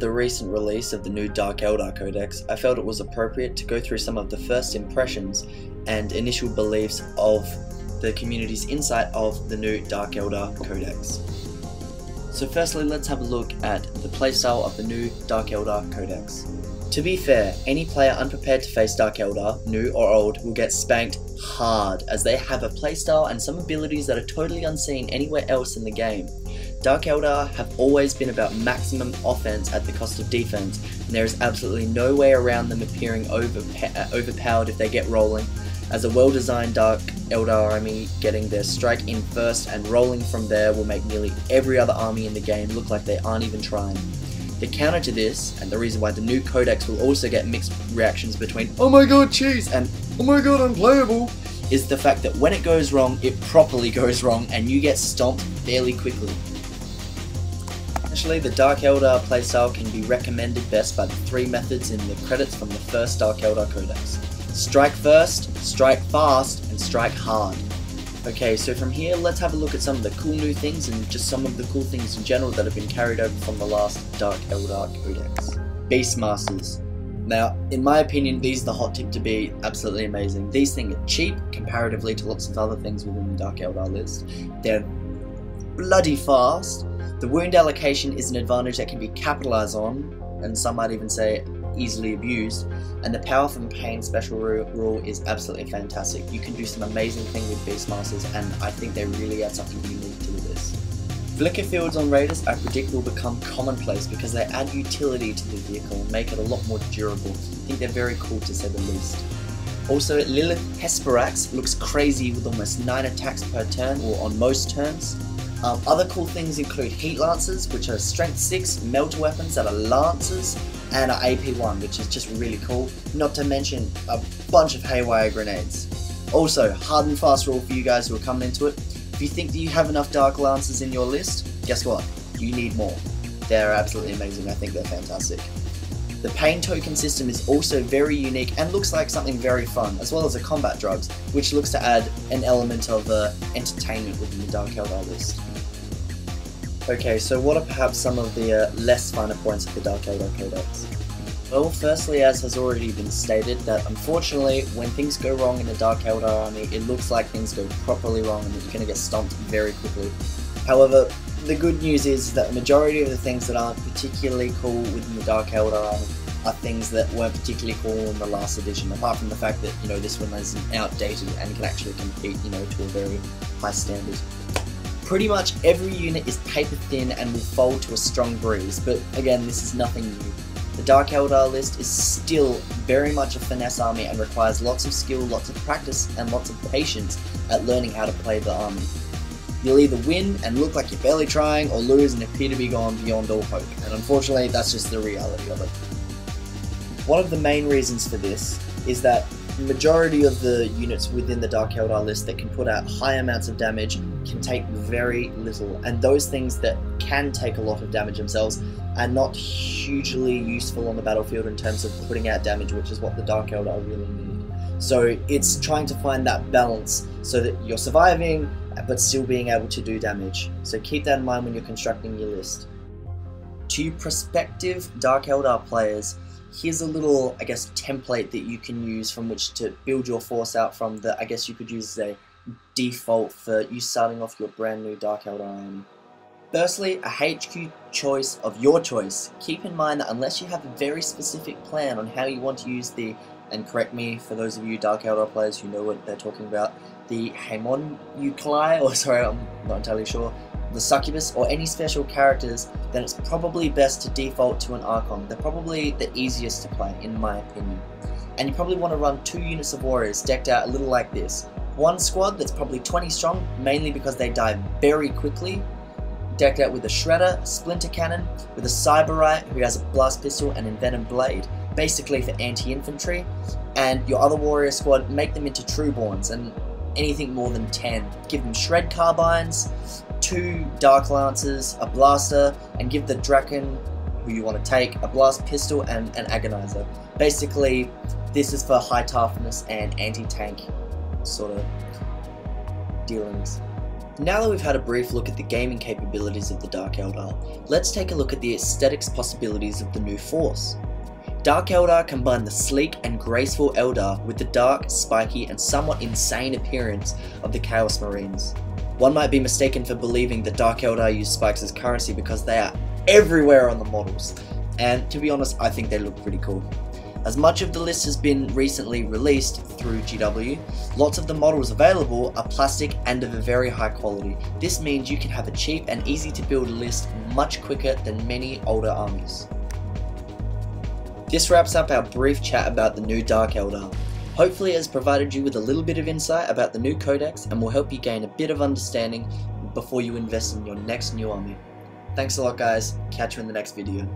the recent release of the new Dark Eldar Codex, I felt it was appropriate to go through some of the first impressions and initial beliefs of the community's insight of the new Dark Eldar Codex. So firstly, let's have a look at the playstyle of the new Dark Eldar Codex. To be fair, any player unprepared to face Dark Eldar, new or old, will get spanked hard, as they have a playstyle and some abilities that are totally unseen anywhere else in the game. Dark Eldar have always been about maximum offense at the cost of defense, and there is absolutely no way around them appearing overpowered if they get rolling, as a well-designed Dark Eldar army getting their strike in first and rolling from there will make nearly every other army in the game look like they aren't even trying. The counter to this, and the reason why the new codex will also get mixed reactions between "oh my god cheese" and "oh my god unplayable," is the fact that when it goes wrong, it properly goes wrong and you get stomped fairly quickly. Essentially, the Dark Eldar playstyle can be recommended best by the three methods in the credits from the first Dark Eldar Codex. Strike first, strike fast, and strike hard. Okay, so from here, let's have a look at some of the cool new things and just some of the cool things in general that have been carried over from the last Dark Eldar Codex. Beastmasters. Now, in my opinion, these are the hot tip to be absolutely amazing. These things are cheap comparatively to lots of other things within the Dark Eldar list. They're bloody fast. The wound allocation is an advantage that can be capitalized on, and some might even say easily abused, and the power from pain special rule is absolutely fantastic. You can do some amazing things with Beastmasters, and I think they really add something unique to the list. Flicker fields on Raiders I predict will become commonplace because they add utility to the vehicle and make it a lot more durable. I think they're very cool to say the least. Also, Lilith Hesperax looks crazy with almost 9 attacks per turn, or on most turns. Other cool things include Heat Lancers, which are Strength 6 melter weapons that are Lancers, and are AP 1, which is just really cool, not to mention a bunch of Haywire Grenades. Also, hard and fast rule for you guys who are coming into it: if you think that you have enough Dark Lancers in your list, guess what? You need more. They're absolutely amazing, I think they're fantastic. The pain token system is also very unique and looks like something very fun, as well as the combat drugs, which looks to add an element of entertainment within the Dark Eldar list. Okay, so what are perhaps some of the less finer points of the Dark Eldar Codex? Well, firstly, as has already been stated, that unfortunately, when things go wrong in the Dark Eldar army, it looks like things go properly wrong and that you're going to get stomped very quickly. However, the good news is that the majority of the things that aren't particularly cool within the Dark Eldar army are things that weren't particularly cool in the last edition, apart from the fact that, you know, this one is outdated and can actually compete, you know, to a very high standard. Pretty much every unit is paper thin and will fold to a strong breeze, but again, this is nothing new. The Dark Eldar list is still very much a finesse army and requires lots of skill, lots of practice, and lots of patience at learning how to play the army. You'll either win and look like you're barely trying, or lose and appear to be gone beyond all hope, and unfortunately that's just the reality of it. One of the main reasons for this is that the majority of the units within the Dark Eldar list that can put out high amounts of damage can take very little, and those things that can take a lot of damage themselves are not hugely useful on the battlefield in terms of putting out damage, which is what the Dark Eldar really need. So it's trying to find that balance so that you're surviving but still being able to do damage. So keep that in mind when you're constructing your list. To prospective Dark Eldar players, here's a little, I guess, template that you can use from which to build your force out from that I guess you could use as a default for you starting off your brand new Dark Eldar army. Firstly, a HQ choice of your choice. Keep in mind that unless you have a very specific plan on how you want to use the, and correct me for those of you Dark Eldar players who know what they're talking about, the Homunculus, or sorry, I'm not entirely sure, the Succubus, or any special characters, then it's probably best to default to an Archon. They're probably the easiest to play, in my opinion. And you probably want to run 2 units of warriors decked out a little like this. One squad that's probably 20 strong, mainly because they die very quickly, decked out with a Shredder, a Splinter Cannon, with a Cyberite who has a Blast Pistol and Envenomed Blade, basically for anti-infantry, and your other warrior squad, make them into Trueborns, and anything more than 10. Give them Shred Carbines, 2 Dark Lancers, a Blaster, and give the Draken, who you want to take, a Blast Pistol and an Agonizer. Basically, this is for high toughness and anti-tank sort of dealings. Now that we've had a brief look at the gaming capabilities of the Dark Eldar, let's take a look at the aesthetics possibilities of the new force. Dark Eldar combine the sleek and graceful Eldar with the dark, spiky and somewhat insane appearance of the Chaos Marines. One might be mistaken for believing that Dark Eldar use spikes as currency because they are everywhere on the models, and to be honest, I think they look pretty cool. As much of the list has been recently released through GW, lots of the models available are plastic and of a very high quality. This means you can have a cheap and easy to build list much quicker than many older armies. This wraps up our brief chat about the new Dark Eldar. Hopefully it has provided you with a little bit of insight about the new Codex and will help you gain a bit of understanding before you invest in your next new army. Thanks a lot guys, catch you in the next video.